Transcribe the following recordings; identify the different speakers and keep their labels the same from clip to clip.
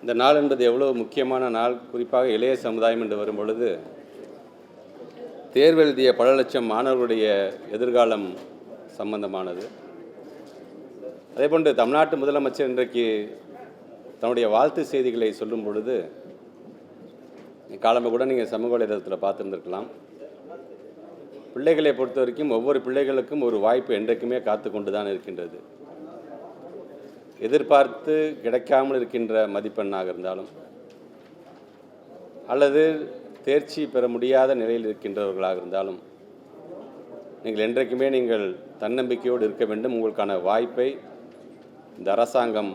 Speaker 1: இந்த நாள் என்பது எவ்வளோ முக்கியமான நாள், குறிப்பாக இளைய சமுதாயம் என்று வரும் பொழுது தேர்வு எழுதிய பல லட்சம் மாணவர்களுடைய எதிர்காலம் சம்பந்தமானது. அதேபோன்று தமிழ்நாட்டு முதலமைச்சர் இன்றைக்கு தன்னுடைய வாழ்த்து செய்திகளை சொல்லும் பொழுது காலமாக கூட நீங்கள் சமூக வலைதளத்தில் பார்த்துருந்துருக்கலாம். பிள்ளைகளை பொறுத்த வரைக்கும் ஒவ்வொரு பிள்ளைகளுக்கும் ஒரு வாய்ப்பு என்றைக்குமே காத்து கொண்டு தான் இருக்கின்றது. எதிர்பார்த்து கிடைக்காமல் இருக்கின்ற மதிப்பெண்ணாக இருந்தாலும் அல்லது தேர்ச்சி பெற முடியாத நிலையில் இருக்கின்றவர்களாக இருந்தாலும் நீங்கள் என்றைக்குமே நீங்கள் தன்னம்பிக்கையோடு இருக்க வேண்டும். உங்களுக்கான வாய்ப்பை இந்த அரசாங்கம்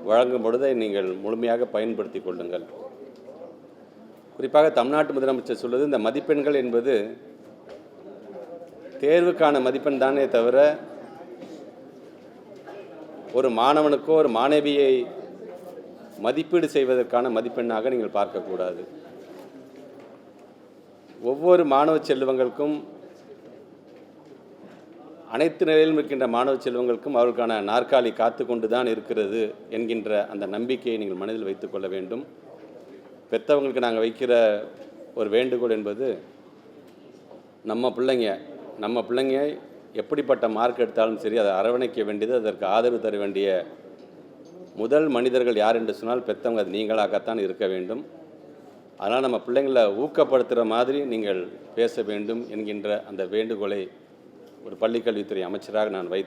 Speaker 1: வழங்கும் பொழுதை நீங்கள் முழுமையாக பயன்படுத்தி கொள்ளுங்கள். குறிப்பாக தமிழ்நாட்டு முதலமைச்சர் சொல்வது, இந்த மதிப்பெண்கள் என்பது தேர்வுக்கான மதிப்பெண் தானே தவிர ஒரு மாணவனுக்கோ ஒரு மாணவியை மதிப்பீடு செய்வதற்கான மதிப்பெண்ணாக நீங்கள் பார்க்கக்கூடாது. ஒவ்வொரு மாணவ செல்வங்களுக்கும், அனைத்து நிலையிலும் இருக்கின்ற மாணவ செல்வங்களுக்கும் அவர்களுக்கான நாற்காலி காத்து கொண்டு தான் இருக்கிறது என்கின்ற அந்த நம்பிக்கையை நீங்கள் மனதில் வைத்துக்கொள்ள வேண்டும். பெற்றவங்களுக்கு நாங்கள் வைக்கிற ஒரு வேண்டுகோள் என்பது, நம்ம பிள்ளைங்க எப்படிப்பட்ட மார்க் எடுத்தாலும் சரி, அதை அரவணைக்க வேண்டியது, அதற்கு ஆதரவு தர வேண்டிய முதல் மனிதர்கள் யார் என்று சொன்னால் பெற்றவங்க, அது நீங்களாகத்தான் இருக்க வேண்டும். அதனால் நம்ம பிள்ளைங்களை ஊக்கப்படுத்துகிற மாதிரி நீங்கள் பேச வேண்டும் என்கின்ற அந்த வேண்டுகோளை ஒரு பள்ளிக்கல்வித்துறை அமைச்சராக நான் வைத்து